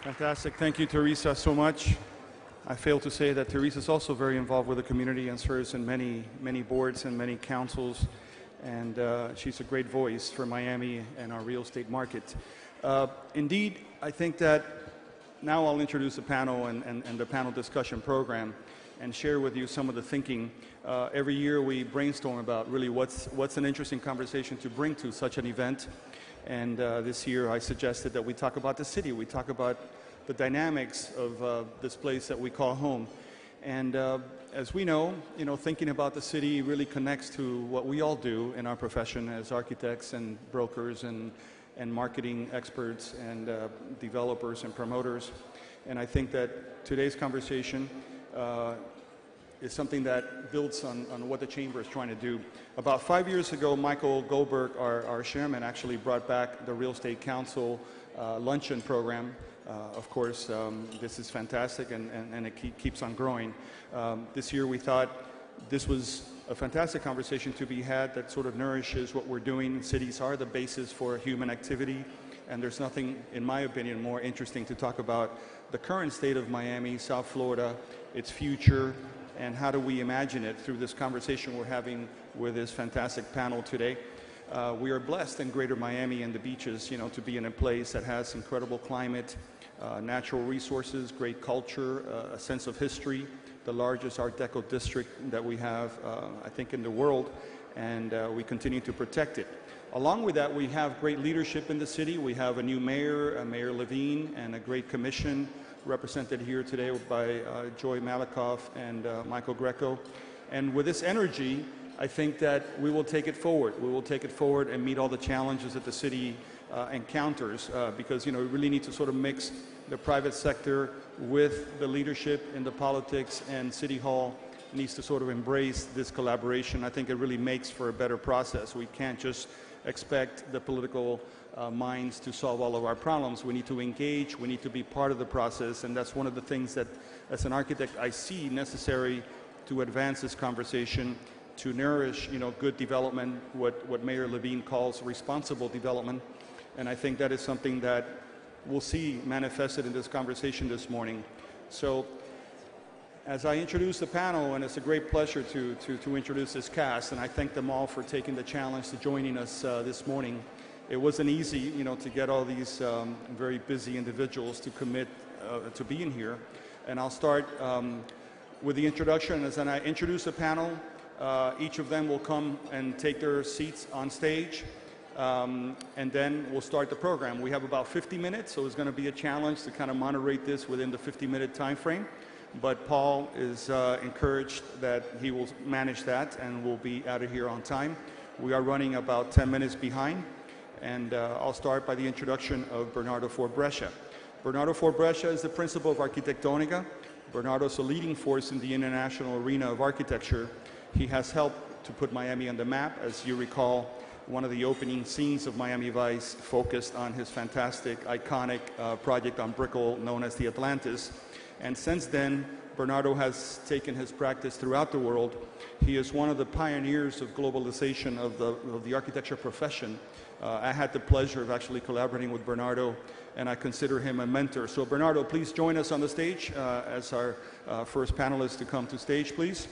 Fantastic. Thank you, Teresa, so much. I failed to say that Teresa is also very involved with the community and serves in many boards and many councils. And she's a great voice for Miami and our real estate market. Indeed, I think that now I'll introduce the panel and the panel discussion program and share with you some of the thinking. Every year we brainstorm about really what's an interesting conversation to bring to such an event. And this year I suggested that we talk about the city. We talk about the dynamics of this place that we call home. And as we know, thinking about the city really connects to what we all do in our profession as architects and brokers and marketing experts and developers and promoters. And I think that today's conversation is something that builds on what the Chamber is trying to do. About 5 years ago, Michael Goldberg, our chairman, actually brought back the Real Estate Council Luncheon program. Of course, this is fantastic and it keeps on growing. This year we thought this was a fantastic conversation to be had that sort of nourishes what we're doing. Cities are the basis for human activity, and there's nothing, in my opinion, more interesting to talk about the current state of Miami, South Florida, its future, and how do we imagine it through this conversation we're having with this fantastic panel today. We are blessed in Greater Miami and the beaches, to be in a place that has incredible climate, natural resources, great culture, a sense of history, the largest Art Deco district that we have, I think, in the world, and we continue to protect it. Along with that, we have great leadership in the city. We have a new mayor, Mayor Levine, and a great commission represented here today by Joy Malakoff and Michael Greco. And with this energy, I think that we will take it forward. We will take it forward and meet all the challenges that the city encounters because, we really need to sort of mix the private sector with the leadership in the politics, and City Hall needs to sort of embrace this collaboration. I think it really makes for a better process. We can't just expect the political minds to solve all of our problems. We need to engage, we need to be part of the process, and that's one of the things that, as an architect, I see necessary to advance this conversation, to nourish, good development, what Mayor Levine calls responsible development. And I think that is something that we'll see manifested in this conversation this morning. So as I introduce the panel, and it's a great pleasure to introduce this cast, and I thank them all for taking the challenge to joining us this morning. It wasn't easy, to get all these very busy individuals to commit to being here. And I'll start with the introduction. As I introduce the panel, each of them will come and take their seats on stage. And then we'll start the program. We have about 50 minutes, so it's going to be a challenge to kind of moderate this within the 50-minute time frame. But Paul is encouraged that he will manage that and we'll be out of here on time. We are running about 10 minutes behind. And I'll start by the introduction of Bernardo Forbrescia. Bernardo Forbrescia is the principal of Arquitectonica. Bernardo is a leading force in the international arena of architecture. He has helped to put Miami on the map. As you recall, one of the opening scenes of Miami Vice focused on his fantastic, iconic project on Brickell known as the Atlantis. And since then, Bernardo has taken his practice throughout the world. He is one of the pioneers of globalization of the architecture profession. I had the pleasure of actually collaborating with Bernardo, and I consider him a mentor. So Bernardo, please join us on the stage as our first panelist to come to stage, please.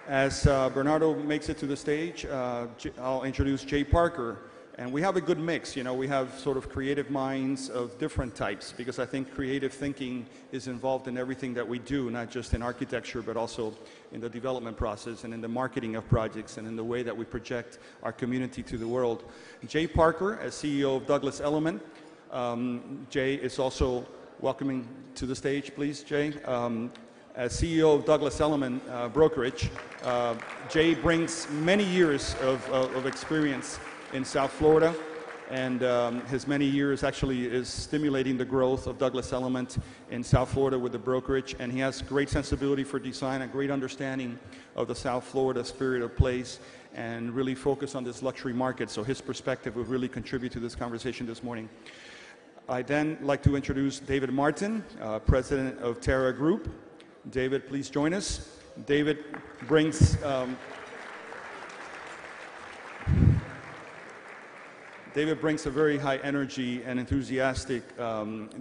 As Bernardo makes it to the stage, I'll introduce Jay Parker. And we have a good mix, we have sort of creative minds of different types, because I think creative thinking is involved in everything that we do, not just in architecture, but also in the development process and in the marketing of projects and in the way that we project our community to the world. Jay Parker, as CEO of Douglas Elliman. Jay is also welcoming to the stage, please, Jay. As CEO of Douglas Elliman Brokerage, Jay brings many years of experience in South Florida, and his many years actually is stimulating the growth of Douglas Elliman in South Florida with the brokerage, and he has great sensibility for design, a great understanding of the South Florida spirit of place, and really focus on this luxury market, so his perspective will really contribute to this conversation this morning. I'd then like to introduce David Martin, President of Terra Group. David, please join us. David brings David brings a very high energy and enthusiastic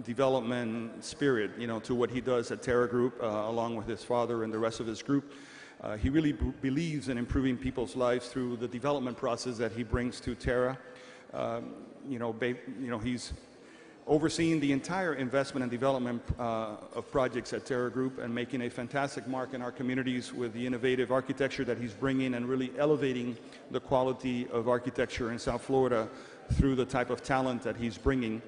development spirit, to what he does at Terra Group, along with his father and the rest of his group. He really believes in improving people's lives through the development process that he brings to Terra. He's overseeing the entire investment and development of projects at Terra Group and making a fantastic mark in our communities with the innovative architecture that he's bringing and really elevating the quality of architecture in South Florida through the type of talent that he's bringing.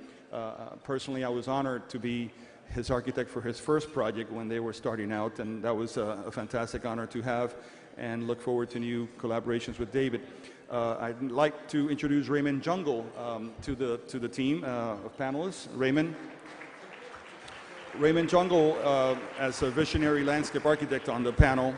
Personally, I was honored to be his architect for his first project when they were starting out, and that was a fantastic honor to have, and look forward to new collaborations with David. I'd like to introduce Raymond Jungle to the team of panelists. Raymond Jungle, as a visionary landscape architect on the panel,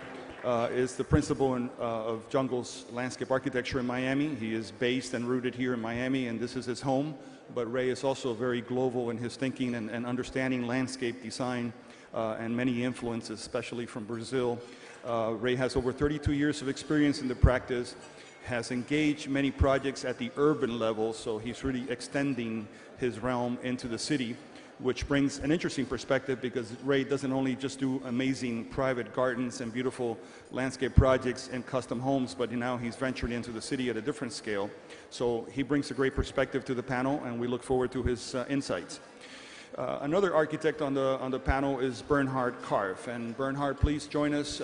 is the principal of Jungle's landscape architecture in Miami. He is based and rooted here in Miami, and this is his home. But Ray is also very global in his thinking and understanding landscape design and many influences, especially from Brazil. Ray has over 32 years of experience in the practice, has engaged many projects at the urban level, so he's really extending his realm into the city, which brings an interesting perspective because Ray doesn't only just do amazing private gardens and beautiful landscape projects and custom homes, but now he's ventured into the city at a different scale. So he brings a great perspective to the panel, and we look forward to his insights. Another architect on the panel is Bernhard Karff, and Bernhard, please join us.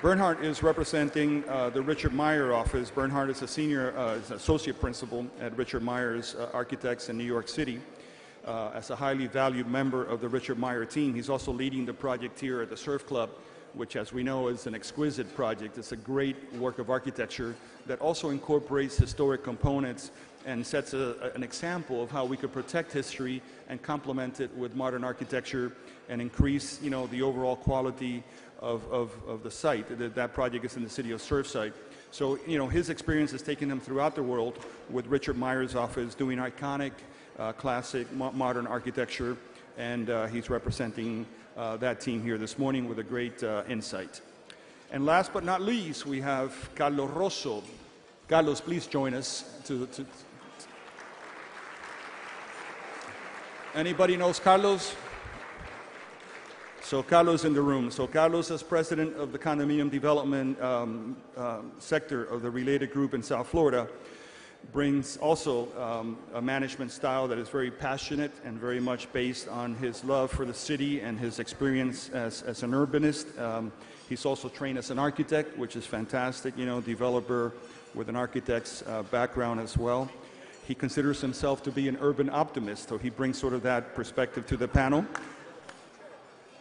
Bernhard is representing the Richard Meyer office. Bernhard is a senior associate principal at Richard Meyer's Architects in New York City. As a highly valued member of the Richard Meyer team, he's also leading the project here at the Surf Club, which, as we know, is an exquisite project. It's a great work of architecture that also incorporates historic components and sets an example of how we could protect history and complement it with modern architecture and increase, the overall quality of the site. That project is in the city of Surfside. So, his experience has taken him throughout the world with Richard Meyer's office doing iconic, classic, modern architecture, and he's representing that team here this morning with a great insight. And last but not least, we have Carlos Rosso. Carlos, please join us. Anybody knows Carlos? So Carlos in the room. So Carlos, as president of the condominium development sector of the Related Group in South Florida, brings also a management style that is very passionate and very much based on his love for the city and his experience as an urbanist. He's also trained as an architect, which is fantastic, developer with an architect's background as well. He considers himself to be an urban optimist, so he brings sort of that perspective to the panel.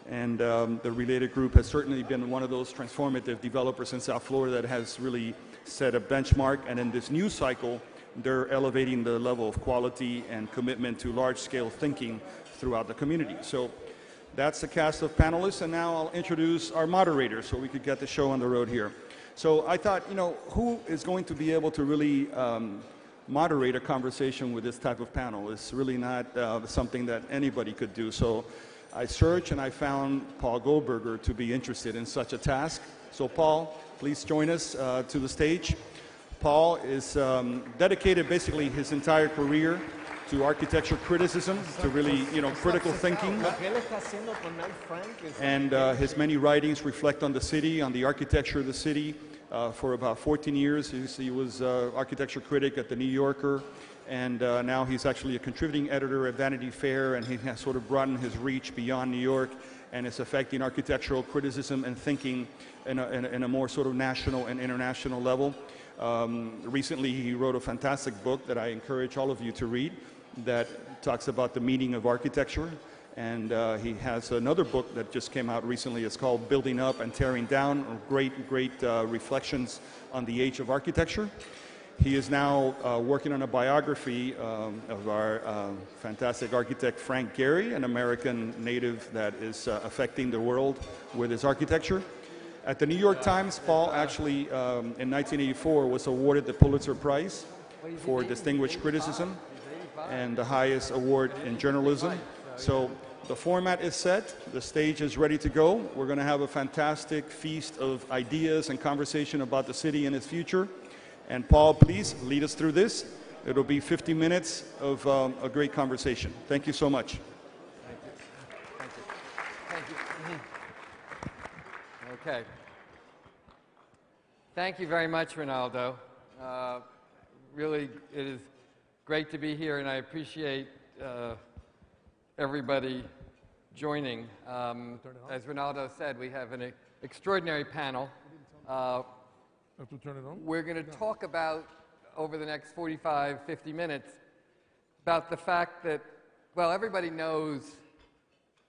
And the Related Group has certainly been one of those transformative developers in South Florida that has really set a benchmark. And in this new cycle, they're elevating the level of quality and commitment to large-scale thinking throughout the community. So that's the cast of panelists. And now I'll introduce our moderators so we could get the show on the road here. So I thought, who is going to be able to really moderate a conversation with this type of panel? It's really not something that anybody could do. So I searched and I found Paul Goldberger to be interested in such a task. So Paul, please join us to the stage. Paul is dedicated basically his entire career to architecture criticism, to really, critical thinking. And his many writings reflect on the city, on the architecture of the city. For about 14 years, he was architecture critic at The New Yorker. And now he's actually a contributing editor at Vanity Fair, and he has sort of broadened his reach beyond New York and is affecting architectural criticism and thinking in a more sort of national and international level. Recently, he wrote a fantastic book that I encourage all of you to read that talks about the meaning of architecture. And he has another book that just came out recently. It's called Building Up and Tearing Down, great reflections on the age of architecture. He is now working on a biography of our fantastic architect Frank Gehry, an American native that is affecting the world with his architecture. At the New York Times, Paul actually, in 1984, was awarded the Pulitzer Prize for distinguished criticism and the highest award in journalism. So The format is set. The stage is ready to go. We're going to have a fantastic feast of ideas and conversation about the city and its future. And Paul, please lead us through this. It'll be 50 minutes of a great conversation. Thank you so much. Thank you. Thank you. Thank you. Okay. Thank you very much, Ronaldo. Really, it is great to be here, and I appreciate everybody joining. As Ronaldo said, we have an extraordinary panel. We're going to talk about, over the next 45, 50 minutes, about the fact that, well, everybody knows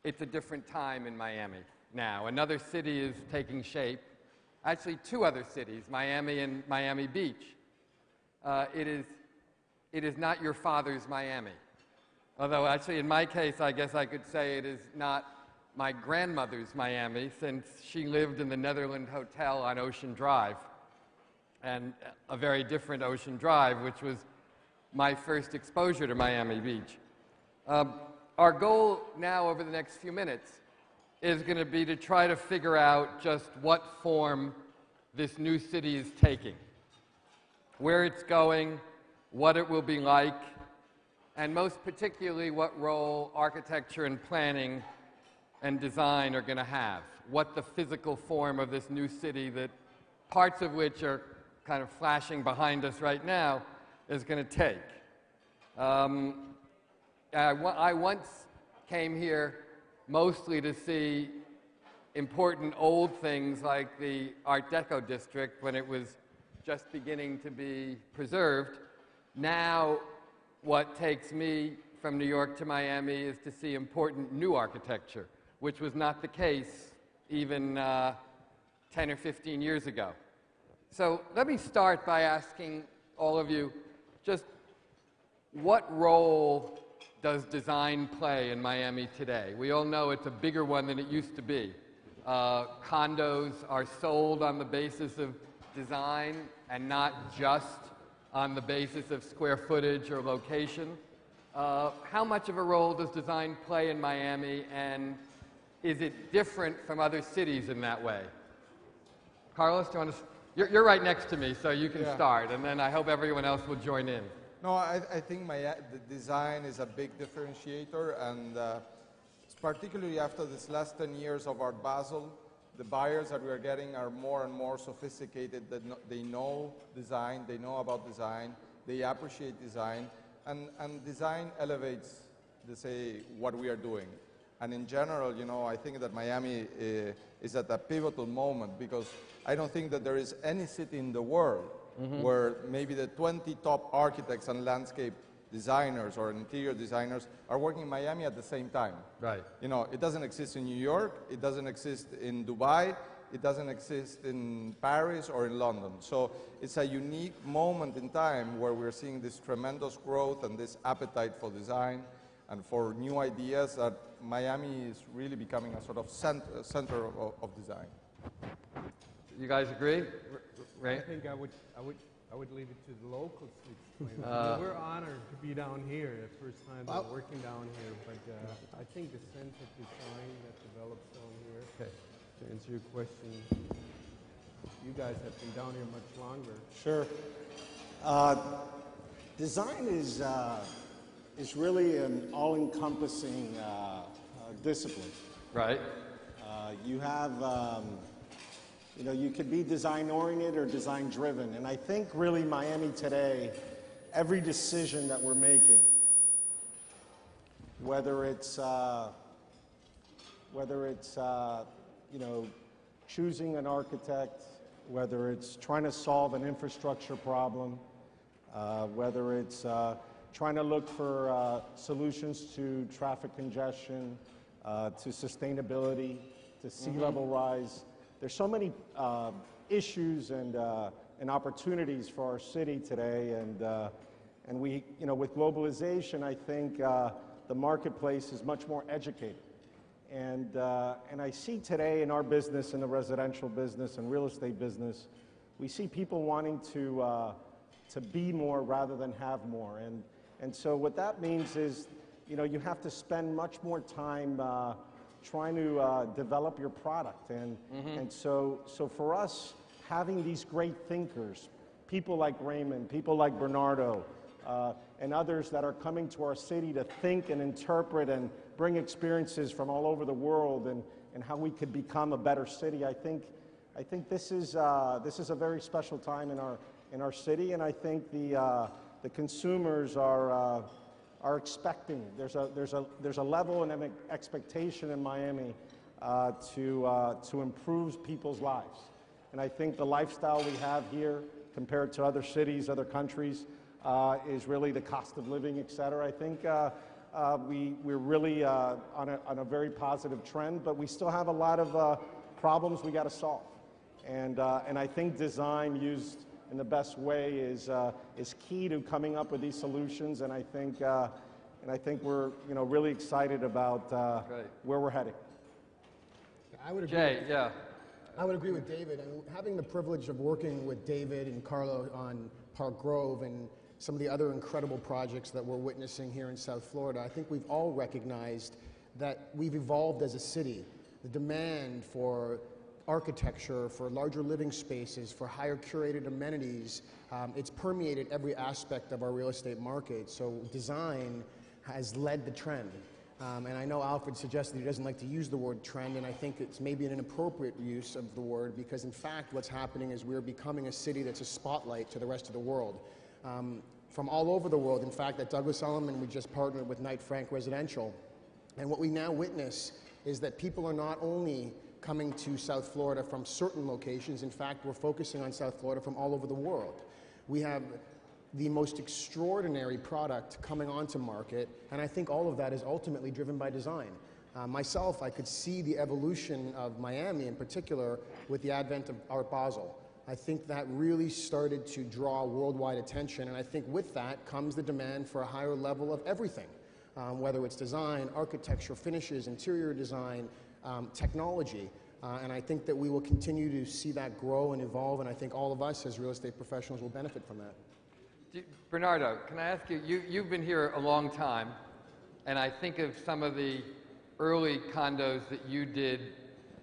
it's a different time in Miami now. Another city is taking shape. Actually, two other cities, Miami and Miami Beach. It is not your father's Miami. Although, actually, in my case, I guess I could say it is not my grandmother's Miami, since she lived in the Netherland Hotel on Ocean Drive, and a very different Ocean Drive, which was my first exposure to Miami Beach. Our goal now over the next few minutes is going to be to try to figure out just what form this new city is taking, where it's going, what it will be like, and most particularly what role architecture and planning and design are going to have, what the physical form of this new city, that parts of which are kind of flashing behind us right now, is going to take. I once came here mostly to see important old things like the Art Deco district when it was just beginning to be preserved. Now, what takes me from New York to Miami is to see important new architecture, which was not the case even 10 or 15 years ago. So let me start by asking all of you, just what role does design play in Miami today? We all know it's a bigger one than it used to be. Condos are sold on the basis of design and not just on the basis of square footage or location. How much of a role does design play in Miami, and is it different from other cities in that way? Carlos, do you want to? You're right next to me, so you can start, and then I hope everyone else will join in. No, I think the design is a big differentiator, and particularly after this last 10 years of Art Basel, the buyers that we are getting are more and more sophisticated. They know design, they know about design, they appreciate design, and design elevates, what we are doing. And in general, you know, I think that Miami is at a pivotal moment, because I don't think that there is any city in the world where maybe the 20 top architects and landscape designers or interior designers are working in Miami at the same time. Right. You know, it doesn't exist in New York, it doesn't exist in Dubai, it doesn't exist in Paris or in London. So it's a unique moment in time where we're seeing this tremendous growth and this appetite for design and for new ideas, that Miami is really becoming a sort of center of design. You guys agree? I think I would leave it to the locals to explain. We're honored to be down here, the first time we're working down here, but I think the sense of design that develops down here, to answer your question, you guys have been down here much longer. Sure. Design is really an all-encompassing discipline. Right. You have, you know, you could be design-oriented or design-driven, and I think really Miami today, every decision that we're making, whether it's you know, choosing an architect, whether it's trying to solve an infrastructure problem, whether it's trying to look for solutions to traffic congestion, to sustainability, to sea level rise. There's so many issues and opportunities for our city today, and we, you know, with globalization, I think the marketplace is much more educated. And I see today in our business, in the residential business and real estate business, we see people wanting to be more rather than have more. And so what that means is you know, you have to spend much more time trying to develop your product. And so for us, having these great thinkers, people like Raymond, people like Bernardo, and others that are coming to our city to think and interpret and bring experiences from all over the world and how we could become a better city. I think this is a very special time in our city, and I think the consumers are expecting. There's a level and an expectation in Miami to improve people's lives, and I think the lifestyle we have here compared to other cities, other countries, is really the cost of living, et cetera. I think we're really on a very positive trend, but we still have a lot of problems we got to solve. And I think design used in the best way is key to coming up with these solutions. And I think we're really excited about where we're heading. I would agree. Jay, yeah. I would agree with David. And having the privilege of working with David and Carlo on Park Grove and some of the other incredible projects that we're witnessing here in South Florida, I think we've all recognized that we've evolved as a city. The demand for architecture, for larger living spaces, for higher curated amenities, it's permeated every aspect of our real estate market. So design has led the trend. And I know Alfred suggested he doesn't like to use the word trend, and I think it's maybe an inappropriate use of the word, because in fact what's happening is we're becoming a city that's a spotlight to the rest of the world. From all over the world. In fact, at Douglas Elliman, we just partnered with Knight Frank Residential. And what we now witness is that people are not only coming to South Florida from certain locations, in fact, we're focusing on South Florida from all over the world. We have the most extraordinary product coming onto market, and I think all of that is ultimately driven by design. Myself, I could see the evolution of Miami in particular with the advent of Art Basel. I think that really started to draw worldwide attention, and I think with that comes the demand for a higher level of everything, whether it's design, architecture, finishes, interior design, technology, and I think that we will continue to see that grow and evolve, and I think all of us as real estate professionals will benefit from that. Bernardo, can I ask you, you've been here a long time, and I think of some of the early condos that you did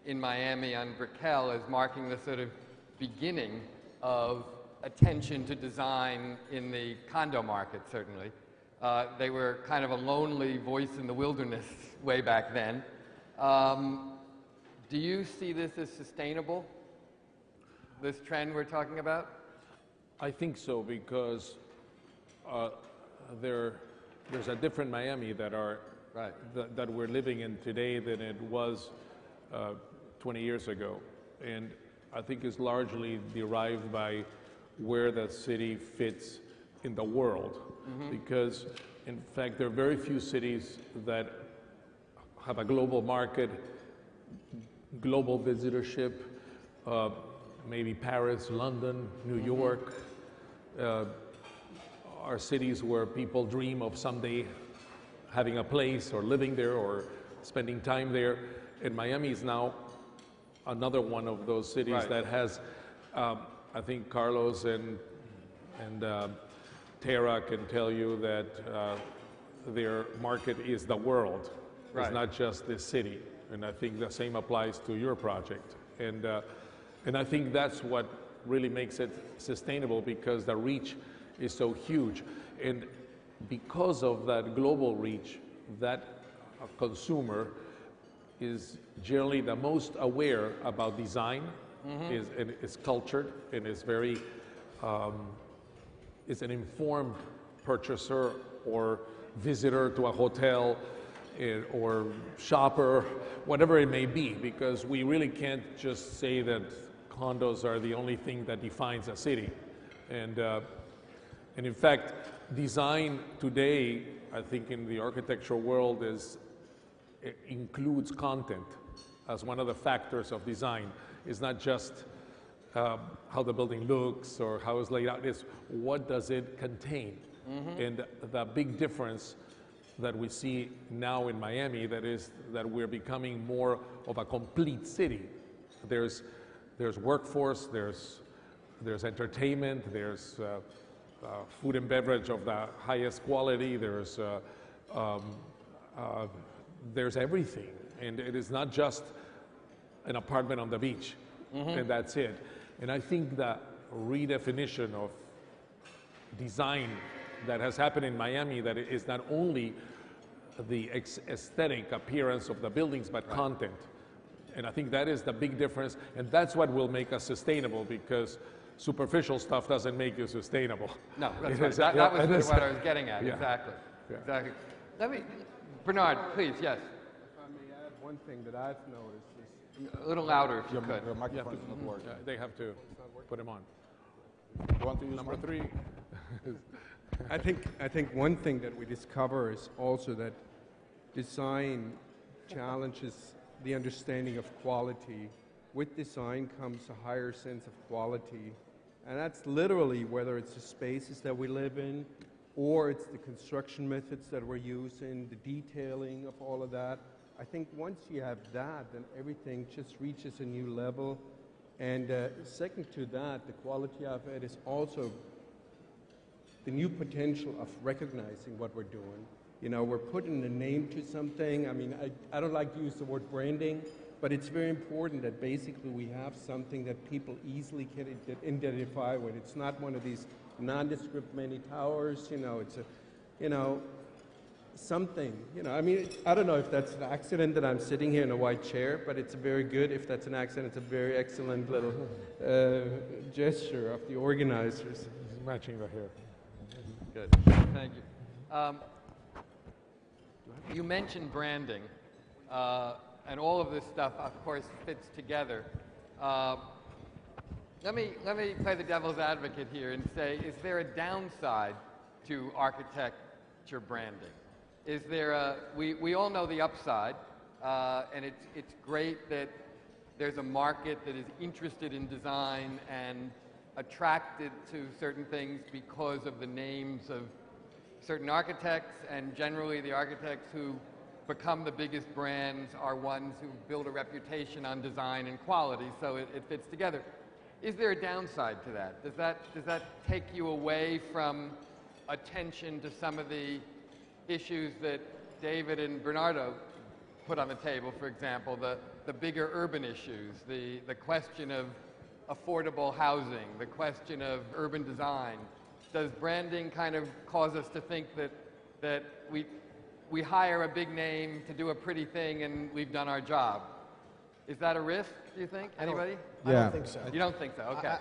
in Miami on Brickell as marking the sort of beginning of attention to design in the condo market, certainly. They were kind of a lonely voice in the wilderness way back then. Do you see this as sustainable, this trend we're talking about? I think so, because there's a different Miami that we're living in today than it was 20 years ago. And I think it's largely derived by where that city fits in the world. Because, in fact, there are very few cities that have a global market, global visitorship, maybe Paris, London, New York, are cities where people dream of someday having a place or living there or spending time there. And Miami is now another one of those cities that has, I think Carlos and Tara can tell you that their market is the world. It's not just this city. And I think the same applies to your project. And I think that's what really makes it sustainable, because the reach is so huge. And because of that global reach, that consumer is generally the most aware about design, is cultured, and is very, is an informed purchaser or visitor to a hotel or shopper, whatever it may be, because we really can't just say that condos are the only thing that defines a city. And in fact, design today, I think in the architectural world, it includes content as one of the factors of design. It's not just how the building looks or how it's laid out, it's what does it contain. And the big difference that we see now in Miami, that is that we're becoming more of a complete city. There's workforce, there's entertainment, there's food and beverage of the highest quality, there's there's everything. And it is not just an apartment on the beach, and that's it. And I think the redefinition of design that has happened in Miami, that it is not only the aesthetic appearance of the buildings, but content. And I think that is the big difference, and that's what will make us sustainable, because superficial stuff doesn't make you sustainable. No, that's right. That was what I was getting at, exactly. Yeah. Exactly. Bernard, please, yes. If I may add one thing that I've noticed is A little louder if you could. Your microphone is not working. They have to put them on. You want to use Number mine? 3. I think one thing that we discover is also that design challenges the understanding of quality. With design comes a higher sense of quality, and that's literally whether it's the spaces that we live in, or it's the construction methods that we're using, the detailing of all of that. I think once you have that, then everything just reaches a new level. And second to that, the quality of it is also the new potential of recognizing what we're doing. You know, we're putting a name to something. I mean, I don't like to use the word branding, but it's very important that basically we have something that people easily can identify with. It's not one of these nondescript many towers, you know, it's a, you know, something, you know, I mean, I don't know if that's an accident that I'm sitting here in a white chair, but it's very good. If that's an accident, it's a very excellent little gesture of the organizers. Matching the hair. Good. Thank you. You mentioned branding, and all of this stuff, of course, fits together. Let me play the devil's advocate here and say, is there a downside to architecture branding? Is there we all know the upside, and it's great that there's a market that is interested in design and attracted to certain things because of the names of certain architects, and generally the architects who become the biggest brands are ones who build a reputation on design and quality, so it fits together. Is there a downside to that? Does that take you away from attention to some of the issues that David and Bernardo put on the table, for example, the bigger urban issues, the question of affordable housing, the question of urban design? Does branding kind of cause us to think that we hire a big name to do a pretty thing and we've done our job? Is that a risk, do you think? Anybody? I don't think so. You don't think so? Okay.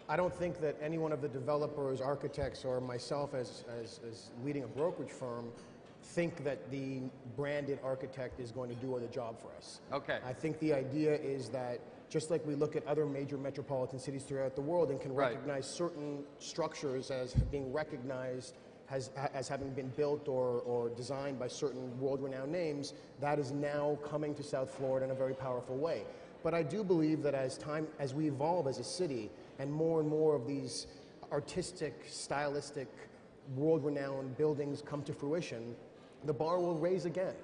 I don't think that any one of the developers, architects, or myself as leading a brokerage firm think that the branded architect is going to do the job for us. Okay. I think the idea is that just like we look at other major metropolitan cities throughout the world and can recognize certain structures as being recognized as having been built or designed by certain world-renowned names, that is now coming to South Florida in a very powerful way. But I do believe that as we evolve as a city and more of these artistic, stylistic, world-renowned buildings come to fruition, the bar will raise again.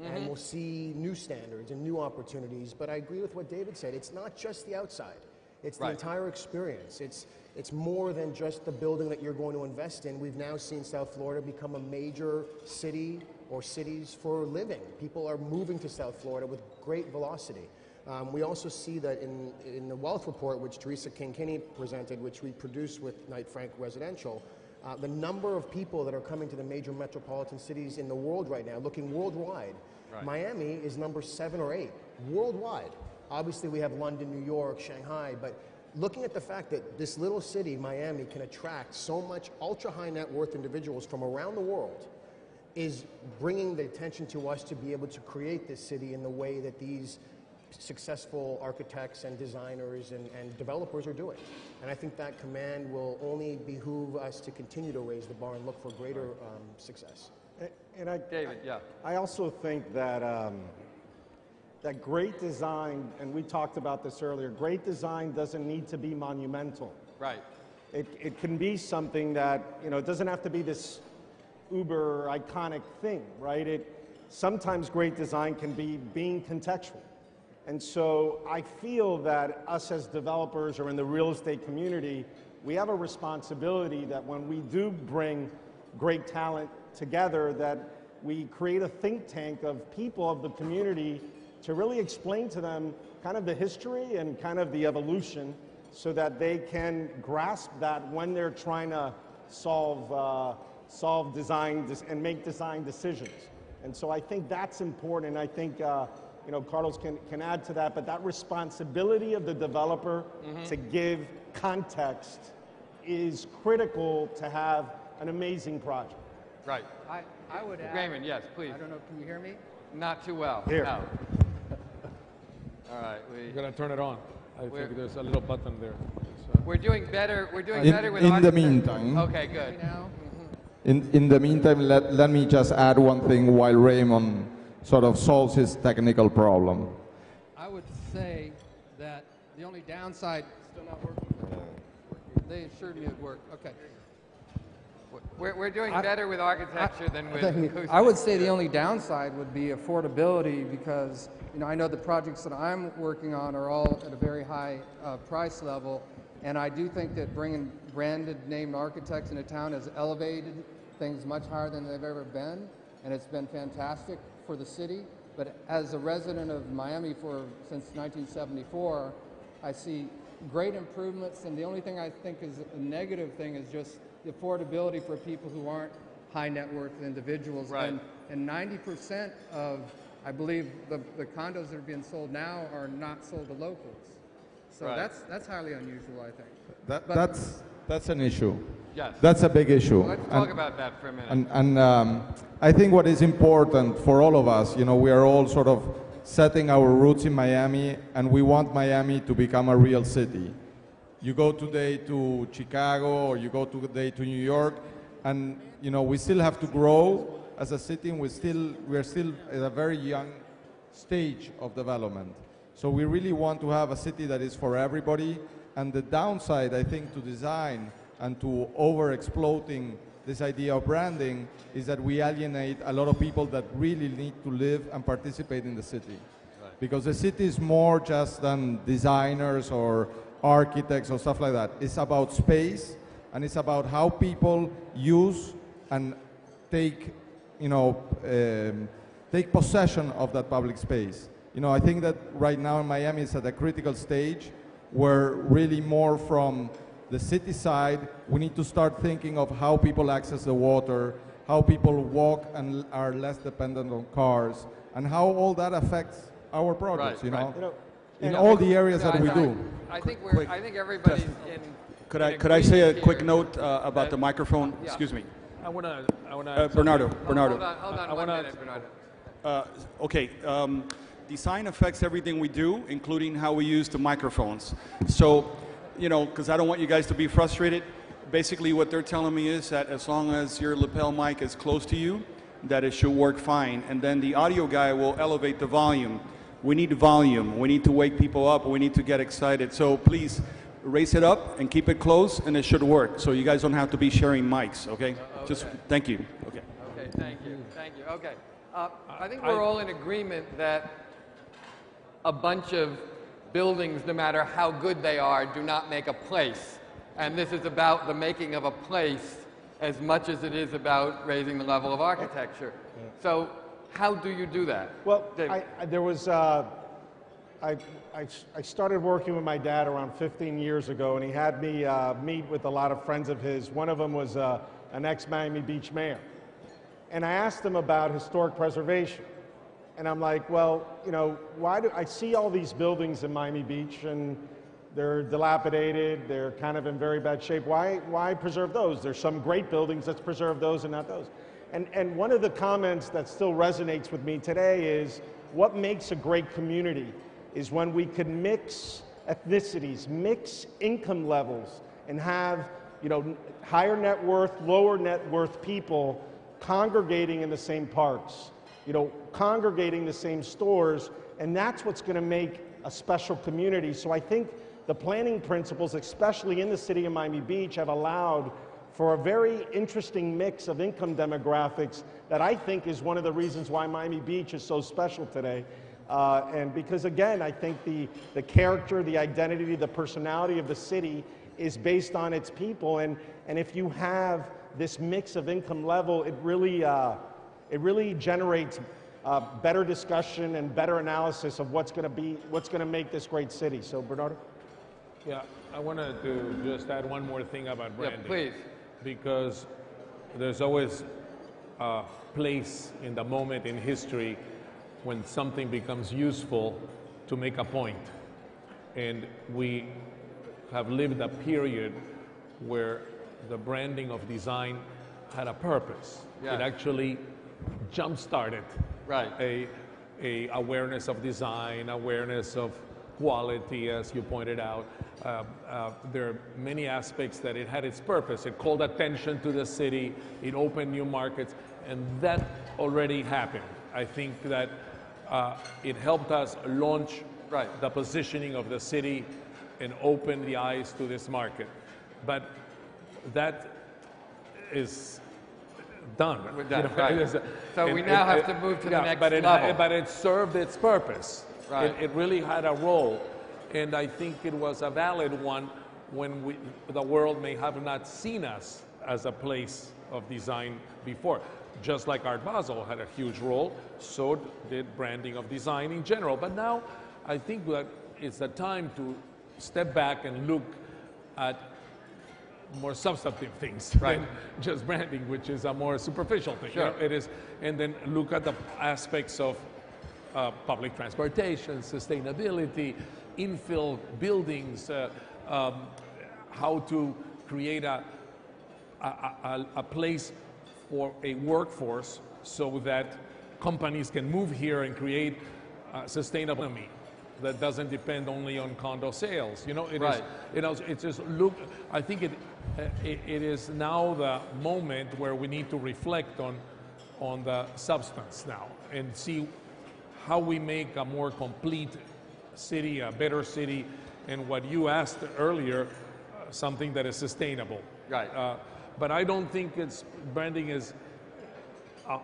And we'll see new standards and new opportunities. But I agree with what David said. It's not just the outside. It's the entire experience. It's more than just the building that you're going to invest in. We've now seen South Florida become a major city or cities for living. People are moving to South Florida with great velocity. We also see that in the Wealth Report, which Teresa King-Kinney presented, which we produced with Knight Frank Residential, the number of people that are coming to the major metropolitan cities in the world right now, looking worldwide, Miami is number 7 or 8 worldwide. Obviously, we have London, New York, Shanghai, but looking at the fact that this little city, Miami, can attract so much ultra-high net worth individuals from around the world is bringing the attention to us to be able to create this city in the way that these successful architects and designers and developers are doing. And I think that command will only behoove us to continue to raise the bar and look for greater success. And David, yeah. I also think that that great design, and we talked about this earlier, great design doesn't need to be monumental. Right. It can be something that, you know, it doesn't have to be this uber iconic thing, right? Sometimes great design can be being contextual. And so I feel that us as developers or in the real estate community, we have a responsibility that when we do bring great talent together, that we create a think tank of people of the community to really explain to them kind of the history and kind of the evolution so that they can grasp that when they're trying to solve design and make design decisions. And so I think that's important. I think you know, Carlos can add to that, but that responsibility of the developer to give context is critical to have an amazing project. Right. I would add. Raymond, yes, please. I don't know, can you hear me? Not too well. Here. No. All right. You're gonna turn it on. I think there's a little button there. We're doing better. We're doing better with in the architecture. meantime. Okay, good. Now? In the meantime, let me just add one thing while Raymond sort of solves his technical problem. I would say that the only downside, still not working. They assured me it would work. Okay. We're doing better with architecture than with acoustics. I would say the only downside would be affordability because, you know, I know the projects that I'm working on are all at a very high price level, and I do think that bringing branded named architects into town has elevated things much higher than they've ever been, and it's been fantastic for the city. But as a resident of Miami since 1974, I see great improvements, and the only thing I think is a negative thing is just the affordability for people who aren't high net worth individuals. Right. And 90% of, I believe, the condos that are being sold now are not sold to locals. So Right. that's highly unusual, I think. That's an issue. Yes. That's a big issue. Let's talk about that for a minute. And I think what is important for all of us, you know, we are all sort of setting our roots in Miami, and we want Miami to become a real city. You go today to Chicago or you go today to New York, and you know we still have to grow as a city, and we are still at a very young stage of development. So we really want to have a city that is for everybody. And the downside, I think, to design and to over-exploiting this idea of branding is that we alienate a lot of people that really need to live and participate in the city. Right. Because the city is more just than designers or architects or stuff like that. It's about space, and it's about how people use and take, you know, take possession of that public space. You know, I think that right now in Miami it's at a critical stage where really more from the city side, we need to start thinking of how people access the water, how people walk and are less dependent on cars, and how all that affects our projects, Right, you know? right. In all the areas that we do. I think everybody's in. Could in I say a agreement quick here note about the microphone? Yeah. Excuse me. I wanna. Bernardo. Hold on one minute, Bernardo. Okay. Design affects everything we do, including how we use the microphones. So, you know, because I don't want you guys to be frustrated, basically what they're telling me is that as long as your lapel mic is close to you, that it should work fine. And then the audio guy will elevate the volume. We need volume. We need to wake people up. We need to get excited. So please raise it up and keep it close, and it should work. So you guys don't have to be sharing mics, okay? Just thank you. Okay. Okay, thank you. Okay. I think we're all in agreement that a bunch of buildings, no matter how good they are, do not make a place. And this is about the making of a place as much as it is about raising the level of architecture. So how do you do that? Well, David? I started working with my dad around 15 years ago, and he had me meet with a lot of friends of his. One of them was an ex-Miami Beach mayor. And I asked him about historic preservation. And I'm like, well, you know, why do I see all these buildings in Miami Beach, and they're dilapidated, they're kind of in very bad shape. Why preserve those? There's some great buildings, let's preserve those and not those. And one of the comments that still resonates with me today is what makes a great community is when we can mix ethnicities, mix income levels, and have, you know, higher net worth, lower net worth people congregating in the same parks, you know, congregating the same stores, and that's what's going to make a special community. So I think the planning principles, especially in the city of Miami Beach, have allowed for a very interesting mix of income demographics that I think is one of the reasons why Miami Beach is so special today. And because, again, I think the character, the identity, the personality of the city is based on its people. And if you have this mix of income level, it really it really generates better discussion and better analysis of what's going to make this great city. So, Bernardo? Yeah, I wanted to just add one more thing about branding. Yeah, please. Because there's always a place in the moment in history when something becomes useful to make a point. And we have lived a period where the branding of design had a purpose. Yeah. It actually jump-started Right. a awareness of design, awareness of quality, as you pointed out. There are many aspects that it had its purpose. It called attention to the city, it opened new markets, and that already happened. I think that it helped us launch the positioning of the city and open the eyes to this market. But that is done. We're done, You know, right. So we now have to move to the next level. But it served its purpose. Right. It really had a role, and I think it was a valid one when the world may have not seen us as a place of design before. Just like Art Basel had a huge role, so did branding of design in general. But now I think that it's the time to step back and look at more substantive things than just branding, which is a more superficial thing. Sure. You know, it is, and then look at the aspects of public transportation, sustainability, infill buildings, how to create a place for a workforce so that companies can move here and create a sustainable economy that doesn't depend only on condo sales. You know, it is. You know, it's just look. I think it is now the moment where we need to reflect on the substance now and see how we make a more complete city, a better city, and what you asked earlier, something that is sustainable. Right. But I don't think branding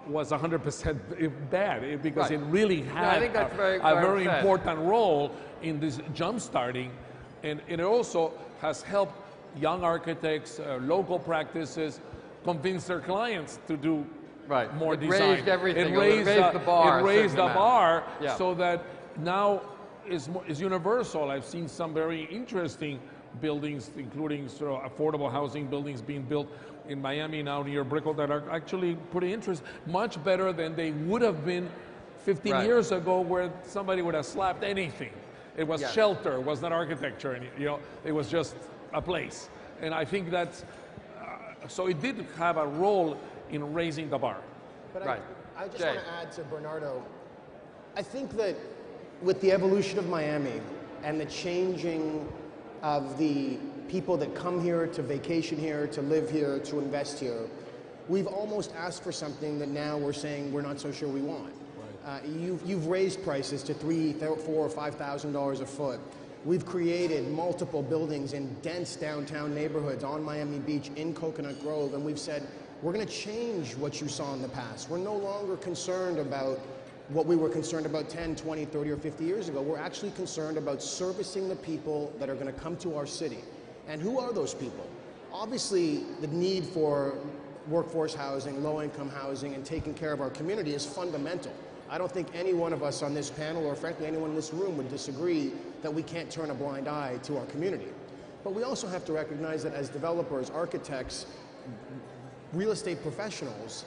was 100% bad because it really had I think that's very a very said. important role in this jump starting, and it also has helped young architects, local practices, convince their clients to do more design. Raised everything. It raised the bar. It raised the bar Yeah. so that now is universal. I've seen some very interesting buildings, including sort of affordable housing buildings being built in Miami now near Brickell that are actually pretty interesting, much better than they would have been 15 years ago, where somebody would have slapped anything. It was shelter, it was not architecture, and you know, it was just a place. And I think that's so it did have a role in raising the bar. But I just want to add to Bernardo. I think that with the evolution of Miami and the changing of the people that come here to vacation here, to live here, to invest here, we've almost asked for something that now we're saying we're not so sure we want. You've raised prices to $3,000, $4,000, or $5,000 a foot. We've created multiple buildings in dense downtown neighborhoods on Miami Beach, in Coconut Grove, and we've said we're going to change what you saw in the past. We're no longer concerned about what we were concerned about 10, 20, 30, or 50 years ago. We're actually concerned about servicing the people that are going to come to our city. And who are those people? Obviously, the need for workforce housing, low-income housing, and taking care of our community is fundamental. I don't think any one of us on this panel, or frankly anyone in this room, would disagree that we can't turn a blind eye to our community. But we also have to recognize that as developers, architects, real estate professionals,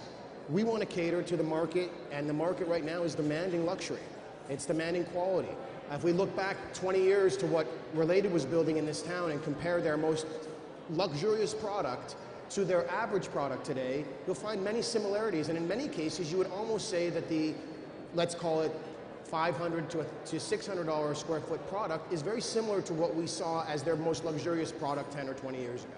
we want to cater to the market, and the market right now is demanding luxury. It's demanding quality. If we look back 20 years to what Related was building in this town and compare their most luxurious product to their average product today, you'll find many similarities, and in many cases you would almost say that the, let's call it $500 to $600 square foot product is very similar to what we saw as their most luxurious product 10 or 20 years ago.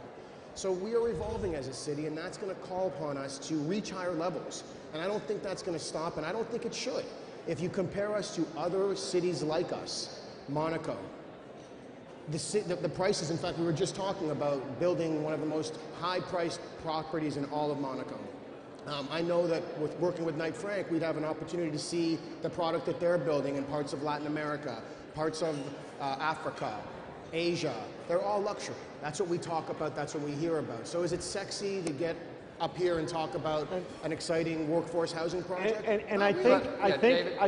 So we are evolving as a city, and that's going to call upon us to reach higher levels. And I don't think that's going to stop, and I don't think it should. If you compare us to other cities like us, Monaco, the prices, in fact, we were just talking about building one of the most high-priced properties in all of Monaco. I know that with working with Knight Frank, we'd have an opportunity to see the product that they're building in parts of Latin America, parts of Africa, Asia. They're all luxury. That's what we talk about, that's what we hear about. So is it sexy to get up here and talk about an exciting workforce housing project? And I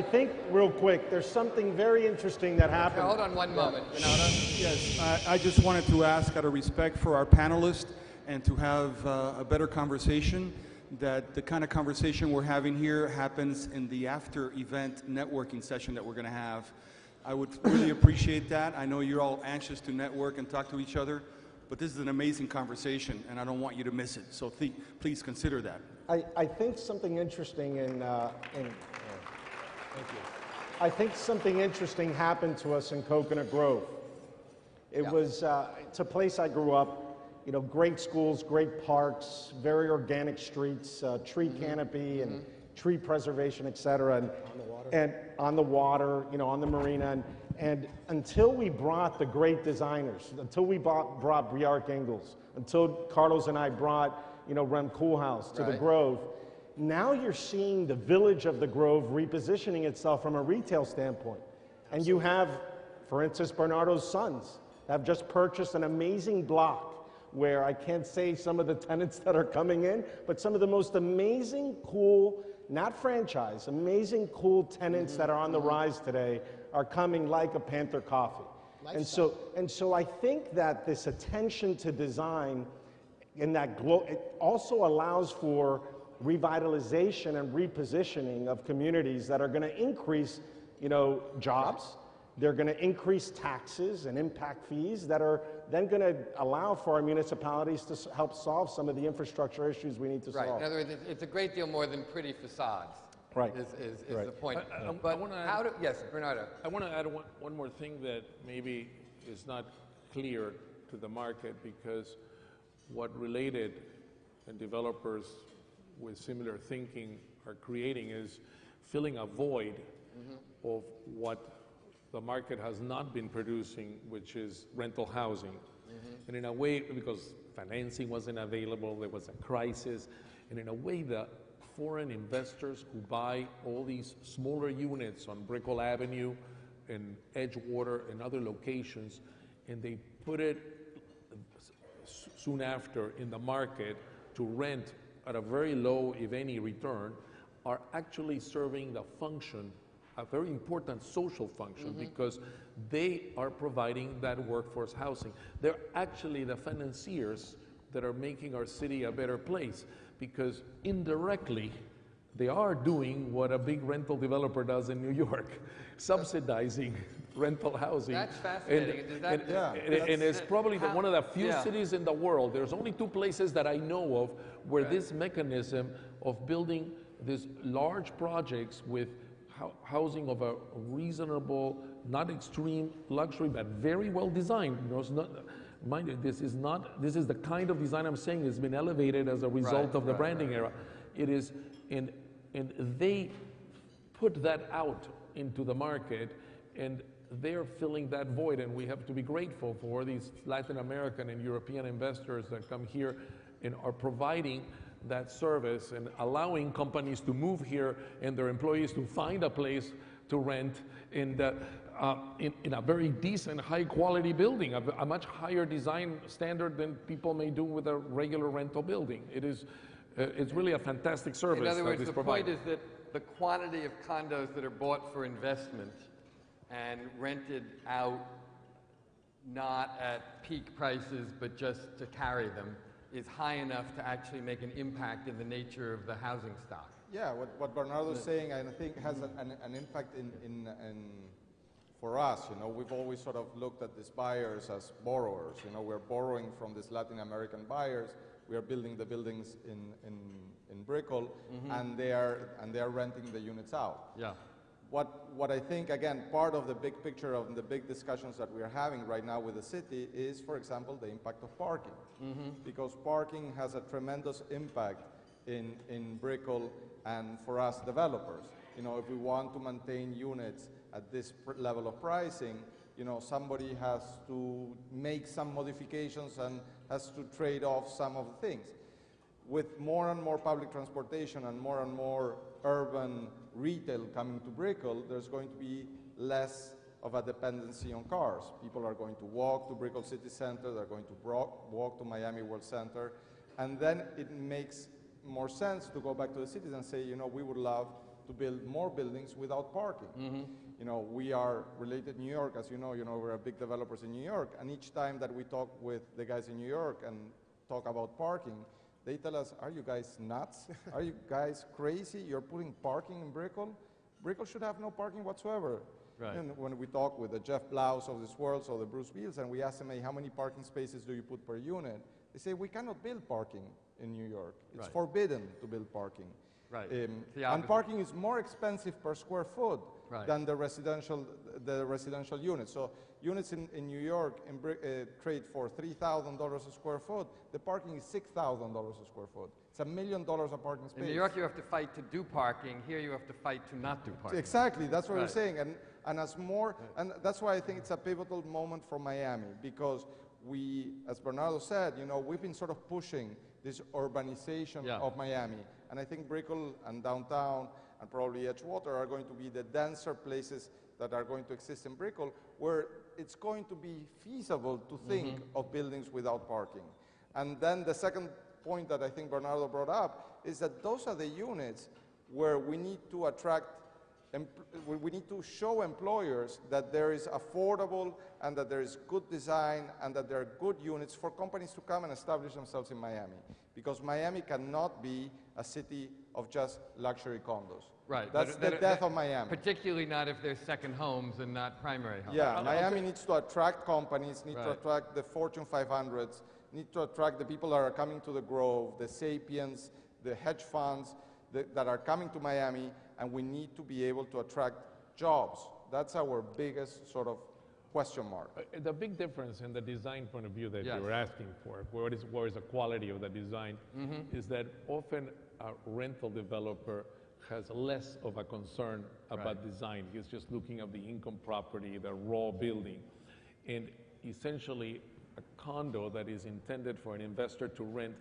think real quick, there's something very interesting that happened. Hold on one moment, Bernardo. Yes, I just wanted to ask, out of respect for our panelists and to have a better conversation, that the kind of conversation we're having here happens in the after-event networking session that we're going to have. I would really appreciate that. I know you're all anxious to network and talk to each other, but this is an amazing conversation, and I don't want you to miss it. So please consider that. I think something interesting I think something interesting happened to us in Coconut Grove. It was it's a place I grew up. You know, great schools, great parks, very organic streets, tree canopy and tree preservation, et cetera. And on the water, you know, on the marina. And until we brought the great designers, until we brought Bjarke Ingels, until Carlos and I brought, you know, Rem Koolhaas to the Grove, now you're seeing the village of the Grove repositioning itself from a retail standpoint. And you have, for instance, Bernardo's sons have just purchased an amazing block where I can't say some of the tenants that are coming in, but some of the most amazing, cool, not franchise, amazing, cool tenants that are on the rise today are coming, like a Panther Coffee. And so I think that this attention to design and that it also allows for revitalization and repositioning of communities that are going to increase, you know, jobs. They're going to increase taxes and impact fees that are then going to allow for our municipalities to help solve some of the infrastructure issues we need to solve. Right. In other words, it's a great deal more than pretty facades. Right. Is the point. Yes, Bernardo. I want to add one more thing that maybe is not clear to the market, because what Related and developers with similar thinking are creating is filling a void of what the market has not been producing, which is rental housing. And in a way, because financing wasn't available, there was a crisis, and in a way the foreign investors who buy all these smaller units on Brickell Avenue and Edgewater and other locations, and they put it soon after in the market to rent at a very low, if any, return, are actually serving the function, a very important social function, because they are providing that workforce housing. They're actually the financiers that are making our city a better place, because indirectly they are doing what a big rental developer does in New York, subsidizing rental housing. That's fascinating. And it's probably one of the few cities in the world. There's only 2 places that I know of where this mechanism of building these large projects with housing of a reasonable, not extreme luxury, but very well designed. You know, it's not, mind you, this is the kind of design I'm saying has been elevated as a result of the branding era. It is, and they put that out into the market, and they're filling that void, and we have to be grateful for these Latin American and European investors that come here and are providing that service and allowing companies to move here and their employees to find a place to rent in a very decent, high-quality building, a much higher design standard than people may do with a regular rental building. It's really a fantastic service. In other words, the point is that the quantity of condos that are bought for investment and rented out not at peak prices but just to carry them is high enough to actually make an impact in the nature of the housing stock. Yeah, what Bernardo is saying, I think, has an impact for us. You know, we've always sort of looked at these buyers as borrowers. You know, we're borrowing from these Latin American buyers. We are building the buildings in Brickell, and they are renting the units out. Yeah. What I think, again, part of the big picture of the big discussions that we are having right now with the city is, for example, the impact of parking. Because parking has a tremendous impact in Brickell and for us developers. You know, if we want to maintain units at this level of pricing, you know, somebody has to make some modifications and has to trade off some of the things. With more and more public transportation and more urban retail coming to Brickell, there's going to be less of a dependency on cars. People are going to walk to Brickell City Center, they're going to walk to Miami World Center, and then it makes more sense to go back to the cities and say, you know, we would love to build more buildings without parking. You know, we are related to New York, as you know, we're big developers in New York, and each time that we talk with the guys in New York and talk about parking, they tell us, are you guys nuts? Are you guys crazy? You're putting parking in Brickell? Brickell should have no parking whatsoever. Right. And when we talk with the Jeff Blaus of this world, or the Bruce Beals, and we ask them, hey, how many parking spaces do you put per unit? They say, we cannot build parking in New York. It's Right. forbidden to build parking. Right. And parking is more expensive per square foot Right. than the residential units. So units in New York trade for $3,000 a square foot. The parking is $6,000 a square foot. It's $1 million a parking space. In New York, you have to fight to do parking. Here, you have to fight to not do parking. Exactly, that's what Right. we're saying. And that's why I think it's a pivotal moment for Miami, because we, as Bernardo said, you know, we've been sort of pushing this urbanization of Miami. And I think Brickell and downtown and probably Edgewater are going to be the denser places that are going to exist in Brickell, where it's going to be feasible to think of buildings without parking. And then the second point that I think Bernardo brought up is that those are the units where we need to attract, we need to show employers that there is affordable and that there is good design and that there are good units for companies to come and establish themselves in Miami. Because Miami cannot be a city of just luxury condos. Right. That's the death of Miami. Particularly not if they're second homes and not primary homes. Yeah, Miami needs to attract companies, needs to Right. attract the Fortune 500s, need to attract the people that are coming to the Grove, the Sapiens, the hedge funds that are coming to Miami, and we need to be able to attract jobs. That's our biggest sort of question mark. The big difference in the design point of view that Yes. you were asking for, where is the quality of the design, is that often a rental developer has less of a concern about design. He's just looking at the income property, the raw building. And essentially, a condo that is intended for an investor to rent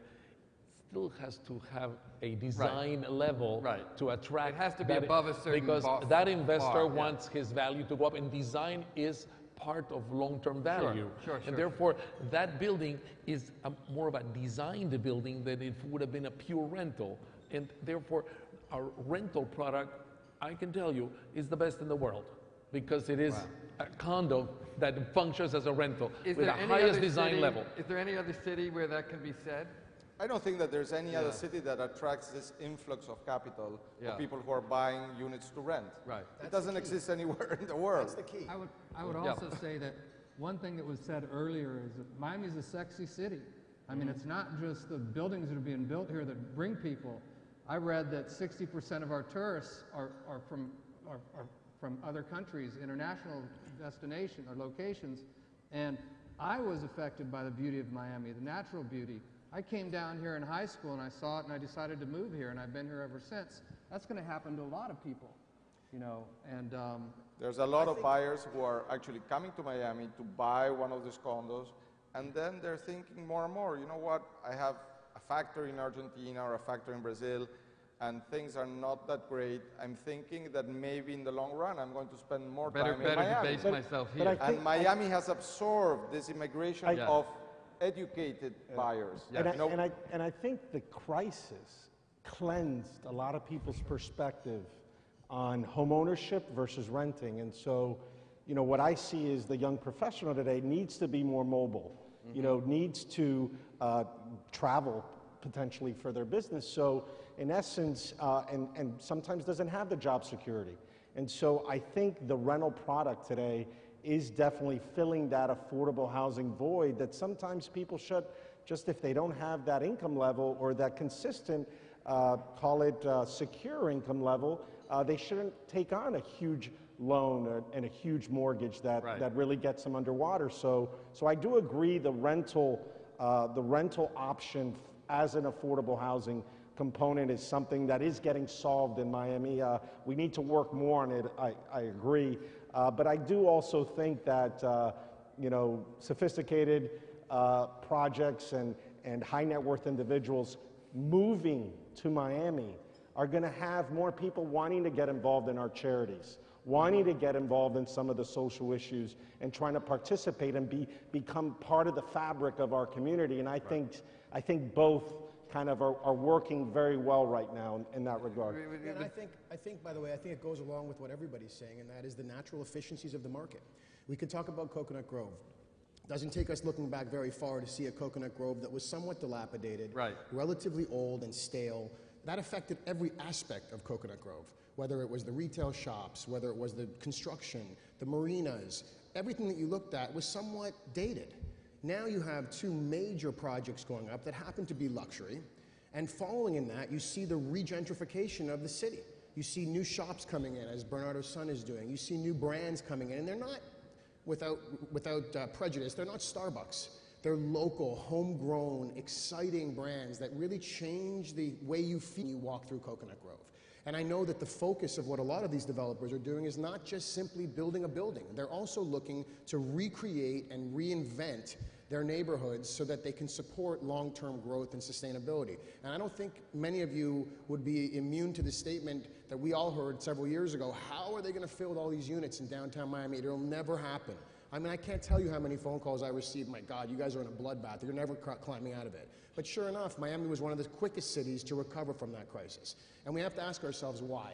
still has to have a design level to attract. It has to be above a certain because bar, that investor yeah. wants his value to go up, and design is part of long-term value. Sure. And therefore, that building is more of a designed building than it would have been a pure rental. And therefore, our rental product, I can tell you, is the best in the world, because it is a condo that functions as a rental with the highest design level. Is there any other city where that can be said? I don't think that there's any other city that attracts this influx of capital of people who are buying units to rent. Right. It doesn't exist anywhere in the world. That's the key. I would also say that one thing that was said earlier is that Miami's a sexy city. I mean, it's not just the buildings that are being built here that bring people. I read that 60% of our tourists are from other countries, international destinations or locations. And I was affected by the beauty of Miami, the natural beauty. I came down here in high school and I saw it and I decided to move here, and I've been here ever since. That's going to happen to a lot of people, you know, and there's a lot of buyers who are actually coming to Miami to buy one of these condos, and then they're thinking more and more, you know what, I have a factory in Argentina or a factory in Brazil, and things are not that great. I'm thinking that maybe in the long run I'm going to spend more time in Miami. Better to base myself here. And Miami has absorbed this immigration of educated buyers. And I think the crisis cleansed a lot of people's perspective on home ownership versus renting. And so, you know, what I see is the young professional today needs to be more mobile, you know, needs to travel potentially for their business. So in essence, and sometimes doesn't have the job security. And so I think the rental product today is definitely filling that affordable housing void that sometimes people should, just if they don't have that income level or that consistent, call it secure income level, they shouldn't take on a huge loan and a huge mortgage that really gets them underwater. So I do agree the rental option as an affordable housing component is something that is getting solved in Miami. We need to work more on it, I agree. But I do also think that, you know, sophisticated projects and high net worth individuals moving to Miami are going to have more people wanting to get involved in our charities, wanting to get involved in some of the social issues and trying to participate and become part of the fabric of our community. And I think both kind of are working very well right now in that regard. And I think, by the way, I think it goes along with what everybody's saying, and that is the natural efficiencies of the market. We could talk about Coconut Grove. Doesn't take us looking back very far to see a Coconut Grove that was somewhat dilapidated, relatively old and stale. That affected every aspect of Coconut Grove, whether it was the retail shops, whether it was the construction, the marinas. Everything that you looked at was somewhat dated. Now you have two major projects going up that happen to be luxury, and following in that, you see the regentrification of the city. You see new shops coming in, as Bernardo's son is doing. You see new brands coming in, and they're not without prejudice, they're not Starbucks. They're local, homegrown, exciting brands that really change the way you feel when you walk through Coconut Grove. And I know that the focus of what a lot of these developers are doing is not just simply building a building. They're also looking to recreate and reinvent their neighborhoods so that they can support long-term growth and sustainability. And I don't think many of you would be immune to the statement that we all heard several years ago, how are they going to fill all these units in downtown Miami? It'll never happen. I mean, I can't tell you how many phone calls I received. My God, you guys are in a bloodbath. You're never climbing out of it. But sure enough, Miami was one of the quickest cities to recover from that crisis. And we have to ask ourselves why.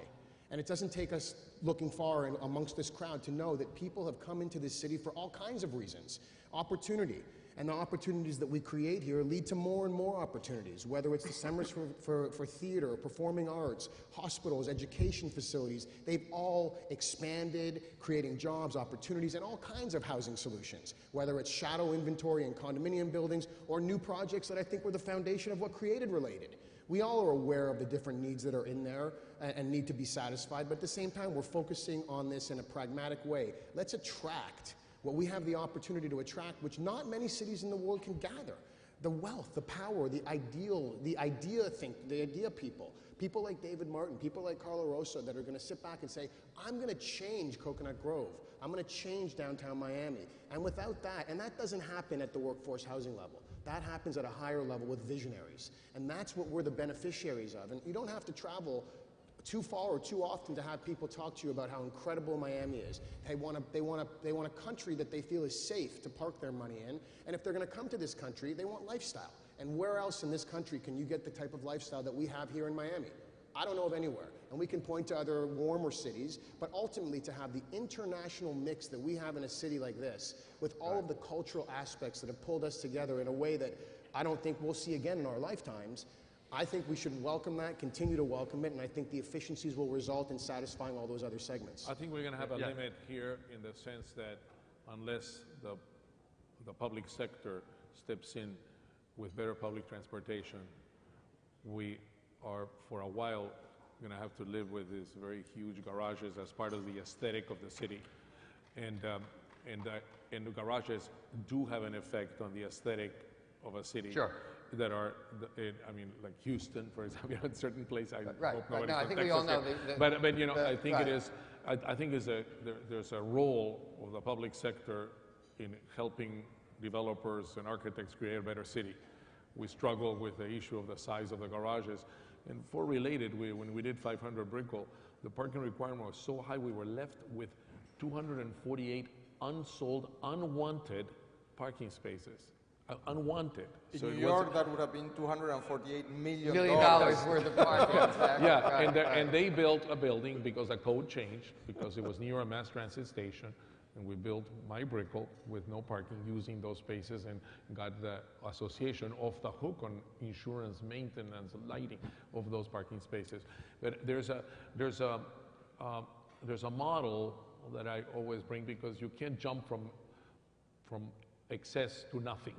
And it doesn't take us looking far in amongst this crowd to know that people have come into this city for all kinds of reasons. Opportunity. And the opportunities that we create here lead to more and more opportunities, whether it's the summers for theater, performing arts, hospitals, education facilities. They've all expanded, creating jobs, opportunities, and all kinds of housing solutions, whether it's shadow inventory in condominium buildings or new projects that I think were the foundation of what created Related. We all are aware of the different needs that are in there and need to be satisfied, but at the same time, we're focusing on this in a pragmatic way. Let's attract what we have the opportunity to attract, which not many cities in the world can gather. The wealth, the power, the idea people. People like David Martin, people like Carlo Rosa that are going to sit back and say, I'm going to change Coconut Grove. I'm going to change downtown Miami. And without that, and that doesn't happen at the workforce housing level. That happens at a higher level with visionaries. And that's what we're the beneficiaries of. And you don't have to travel too far or too often to have people talk to you about how incredible Miami is. They want a country that they feel is safe to park their money in. And if they're going to come to this country, they want lifestyle. And where else in this country can you get the type of lifestyle that we have here in Miami? I don't know of anywhere. And we can point to other warmer cities, but ultimately to have the international mix that we have in a city like this, with all of the cultural aspects that have pulled us together in a way that I don't think we'll see again in our lifetimes, I think we should welcome that, continue to welcome it, and I think the efficiencies will result in satisfying all those other segments. I think we're going to have a limit here in the sense that unless the public sector steps in with better public transportation, we are for a while going to have to live with these very huge garages as part of the aesthetic of the city. And the garages do have an effect on the aesthetic of a city. Sure. That are, I mean, like Houston, for example, in certain places. I hope nobody's No, I from think Texas we all know. here. But you know, I think it is. I think there's a role of the public sector in helping developers and architects create a better city. We struggle with the issue of the size of the garages, and for Related, when we did 500 Brickell, the parking requirement was so high we were left with 248 unsold, unwanted parking spaces. Unwanted. In New York, that would have been $248 million worth of parking. Yeah, and they built a building because the code changed, because it was near a mass transit station, and we built My Brickell with no parking using those spaces and got the association off the hook on insurance, maintenance, lighting of those parking spaces. But there's a model that I always bring because you can't jump from excess to nothing.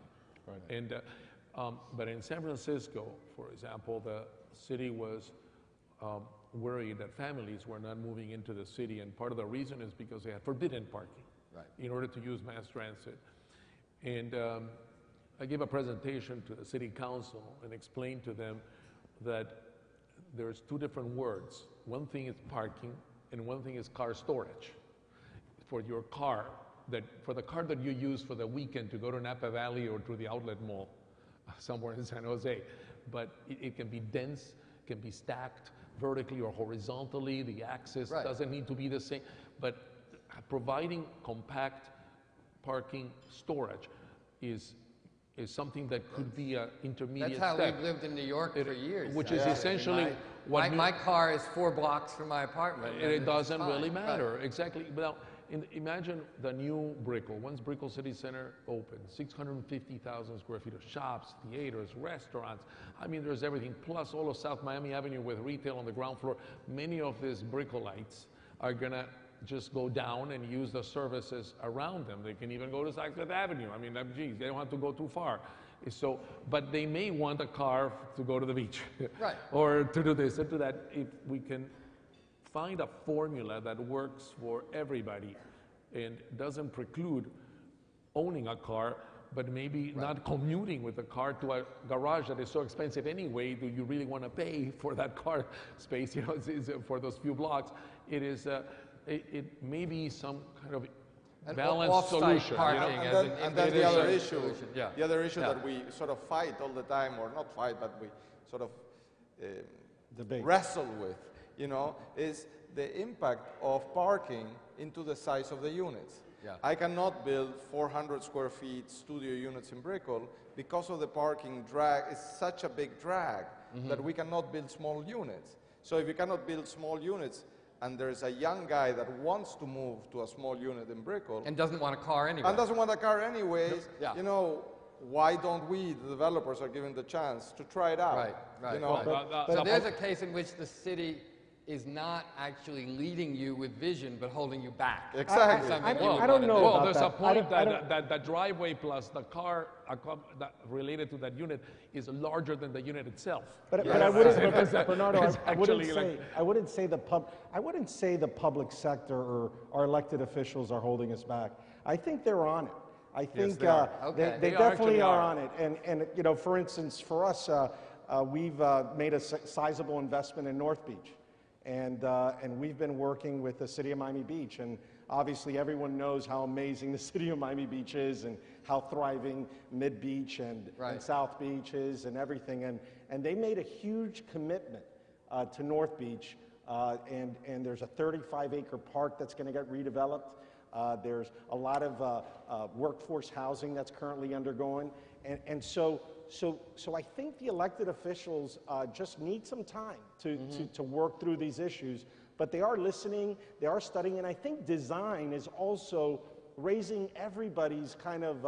Right. And but in San Francisco, for example, the city was worried that families were not moving into the city, and part of the reason is because they had forbidden parking in order to use mass transit. And I gave a presentation to the city council and explained to them that there's two different words. One thing is parking, and one thing is car storage. For your car, for the car that you use for the weekend to go to Napa Valley or to the outlet mall somewhere in San Jose. But it can be dense, can be stacked vertically or horizontally. The axis doesn't need to be the same. But providing compact parking storage is is something that could be an intermediate That's how step. we've lived in New York for years. Which is actually. essentially what my car is 4 blocks from my apartment. and it doesn't really fine. matter. Right. Exactly. Now, imagine the new Brickell. Once Brickell City Center opens, 650,000 square feet of shops, theaters, restaurants. I mean, there's everything. Plus all of South Miami Avenue with retail on the ground floor. Many of these Brickelites are gonna just go down and use the services around them. They can even go to Saks Avenue. I mean, geez, they don't have to go too far. So, but they may want a car to go to the beach, Right. or to do this and do that. If we can find a formula that works for everybody and doesn't preclude owning a car, but maybe not commuting with a car to a garage that is so expensive anyway. Do you really want to pay for that car space? You know, it's for those few blocks. It is. It may be some kind of balanced off-site solution. parking You know? And then the other issue, solution. Yeah. the other issue Yeah. that we sort of fight all the time, or not fight, but we sort of Debate. wrestle with, you know, is the impact of parking into the size of the units. Yeah. I cannot build 400 square feet studio units in Brickell because of the parking drag. It's such a big drag that we cannot build small units. So if you cannot build small units, and there's a young guy that wants to move to a small unit in Brickell, And doesn't want a car anyway. and doesn't want a car anyways, Yeah. you know, why don't we, the developers, are given the chance to try it out? Right, right. You know, So there's a case in which the city is not actually leading you with vision, but holding you back. Exactly. Something you would I don't wanna know do. Well, about there's that. a point I don't- that the driveway plus the car that related to that unit is larger than the unit itself. But I wouldn't, It's Bernardo, it's I wouldn't actually say, like- I wouldn't say the public sector or our elected officials are holding us back. I think they're on it. I think they are. Okay. they They definitely actually are are. on it. And you know, for instance, for us, we've made a sizable investment in North Beach. And we've been working with the city of Miami Beach, and obviously everyone knows how amazing the city of Miami Beach is and how thriving Mid Beach and South Beach is and everything. And they made a huge commitment to North Beach, and there's a 35-acre park that's going to get redeveloped. There's a lot of workforce housing that's currently undergoing, and so I think the elected officials just need some time to work through these issues, but they are listening, they are studying, and I think design is also raising everybody's kind of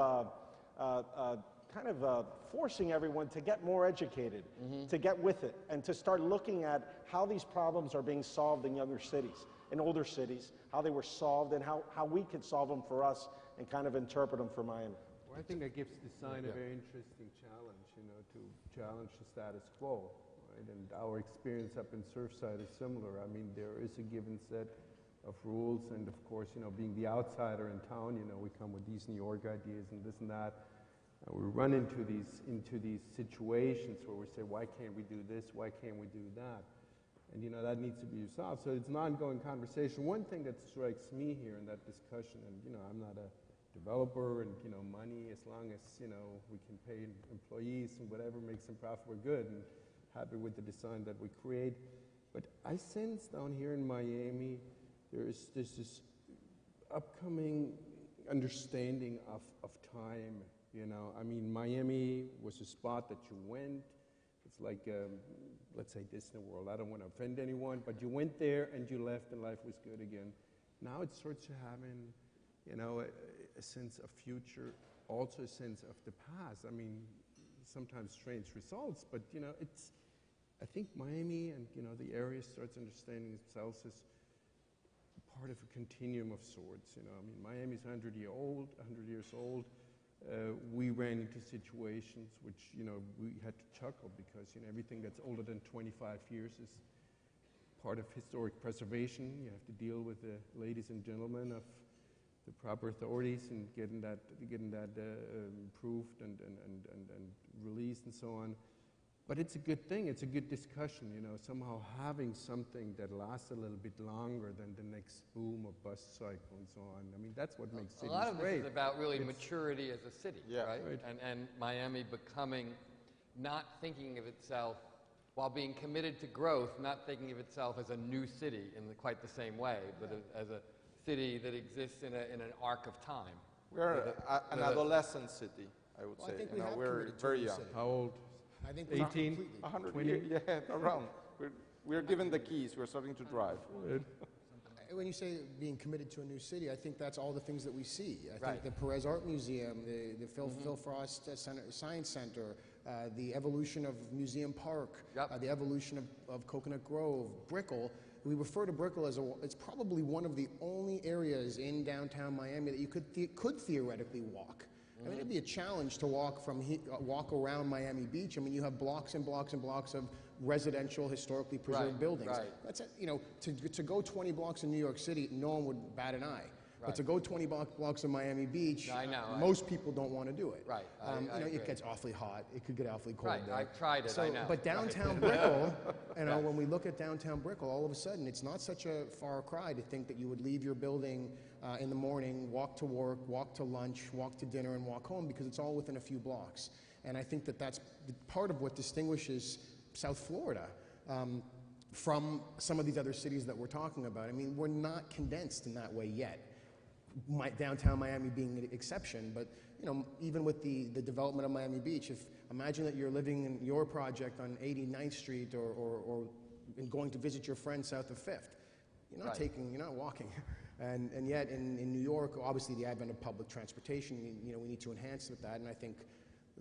forcing everyone to get more educated, to get with it, and to start looking at how these problems are being solved in younger cities, in older cities, how they were solved, and how we could solve them for us and kind of interpret them for Miami. Well, I think that gives design a very interesting challenge, you know, to challenge the status quo, right? And our experience up in Surfside is similar. I mean, there is a given set of rules, and of course, you know, being the outsider in town, you know, we come with these New York ideas and this and that. We run into these situations where we say, why can't we do this? Why can't we do that? And you know, that needs to be resolved. So it's an ongoing conversation. One thing that strikes me here in that discussion, and you know, I'm not a developer, and you know, money, as long as you know we can pay employees and whatever makes them profit, we're good and happy with the design that we create. But I sense down here in Miami, there's this upcoming understanding of time. You know, I mean, Miami was a spot that you went. It's like, let's say Disney World. I don't want to offend anyone, but you went there and you left and life was good again. Now it starts to having, you know, a sense of future, also a sense of the past. I mean, sometimes strange results, but you know, I think Miami and you know the area starts understanding themselves as part of a continuum of sorts. You know, I mean, Miami's 100 years old. We ran into situations which, you know, we had to chuckle because, you know, everything that's older than 25 years is part of historic preservation. You have to deal with the ladies and gentlemen of the proper authorities and getting that approved and released and so on. But it's a good thing. It's a good discussion, you know, somehow having something that lasts a little bit longer than the next boom or bust cycle and so on. I mean, that's what makes cities great. A lot of this is about really maturity as a city, right? And Miami becoming, not thinking of itself, while being committed to growth, not thinking of itself as a new city in quite the same way, but as a city that exists in an arc of time. We're an adolescent city. I would Well, say. I think You we know, have we're committed to a very new young. city. How old? I think we 18? completely. 100 20? years, yeah, around. We're given the keys. We're starting to drive. When you say being committed to a new city, I think that's all the things that we see. I Right. think the Perez Art Museum, the Phil Frost Science Center, the evolution of Museum Park, Yep. the evolution of Coconut Grove, Brickell. We refer to Brickell as it's probably one of the only areas in downtown Miami that you could theoretically walk. I mean, it'd be a challenge to walk around Miami Beach. I mean, you have blocks and blocks and blocks of residential, historically preserved Right, buildings. right. That's it. You know, to go 20 blocks in New York City, no one would bat an eye. But Right. to go 20 blocks in Miami Beach, I know, most people don't want to do it. Right, You know, agree. it gets awfully hot. It could get awfully cold Right, there. I tried it, So, I know. But downtown Brickell, you know, when we look at downtown Brickell, all of a sudden, it's not such a far cry to think that you would leave your building in the morning, walk to work, walk to lunch, walk to dinner, and walk home, because it's all within a few blocks. And I think that that's part of what distinguishes South Florida from some of these other cities that we're talking about. I mean, we're not condensed in that way yet. Downtown Miami being the exception, but you know, even with the development of Miami Beach, imagine that you're living in your project on 89th Street or going to visit your friend south of 5th. You're not Right. you're not walking. And yet in New York, obviously the advent of public transportation, you know, we need to enhance with that, and I think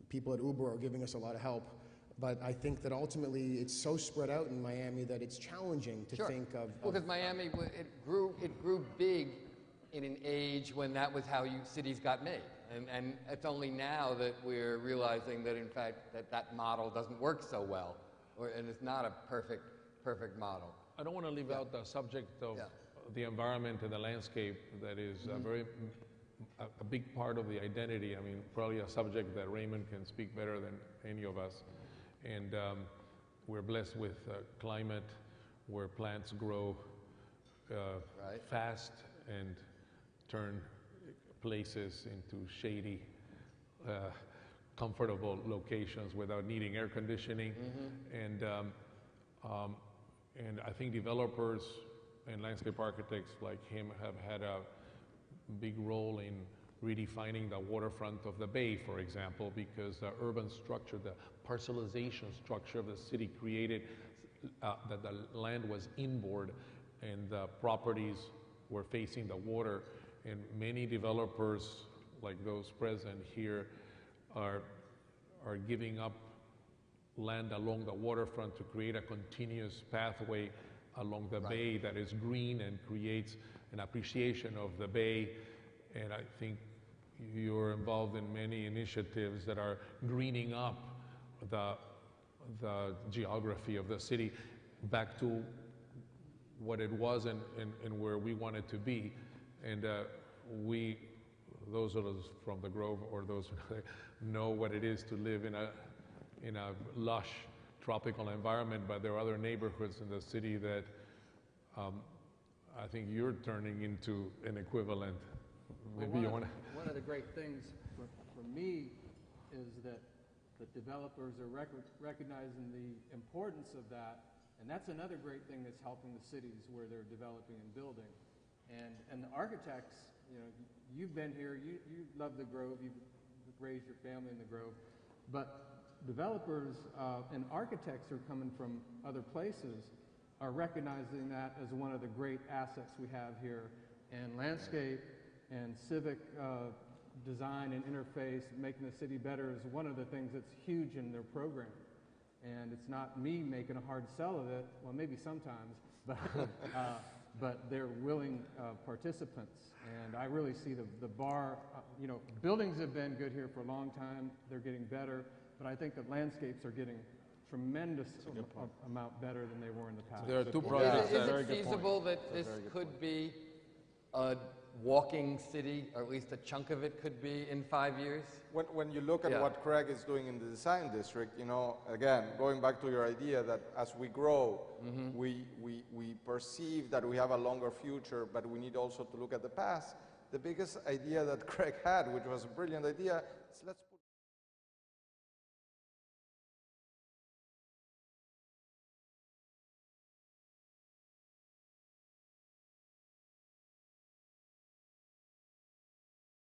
people at Uber are giving us a lot of help. But I think that ultimately it's so spread out in Miami that it's challenging to Sure. think of. Well, because Miami, it grew big in an age when that was how cities got made. And it's only now that we're realizing that, in fact, that model doesn't work so well, and it's not a perfect model. I don't want to leave out the subject of Yeah. the environment and the landscape that is a big part of the identity. I mean, probably a subject that Raymond can speak better than any of us. And we're blessed with a climate where plants grow Right. fast and turn places into shady, comfortable locations without needing air conditioning. And I think developers and landscape architects like him have had a big role in redefining the waterfront of the bay, for example, because the urban structure, the parcelization structure of the city created that the land was inboard and the properties were facing the water. And many developers, like those present here, are giving up land along the waterfront to create a continuous pathway along the bay that is green and creates an appreciation of the bay. And I think you're involved in many initiatives that are greening up the geography of the city back to what it was and where we want it to be. And those of us from the Grove or those who know what it is to live in a lush tropical environment, but there are other neighborhoods in the city that I think you're turning into an equivalent. Maybe you want to. One of the great things for me is that the developers are recognizing the importance of that, and that's another great thing that's helping the cities where they're developing and building. And the architects, you know, you've been here, you love the Grove, you've raised your family in the Grove, but developers and architects who are coming from other places are recognizing that as one of the great assets we have here. And landscape and civic design and interface, making the city better, is one of the things that's huge in their program. And it's not me making a hard sell of it, well, maybe sometimes, but they're willing participants. And I really see the bar, you know, buildings have been good here for a long time, they're getting better, but I think that landscapes are getting tremendous amount better than they were in the past. There are two projects. Is it feasible that this could be a walking city, or at least a chunk of it could be in 5 years? When you look at what Craig is doing in the design district, you know, again, going back to your idea that as we grow, we perceive that we have a longer future, but we need also to look at the past. The biggest idea that Craig had, which was a brilliant idea, is let's put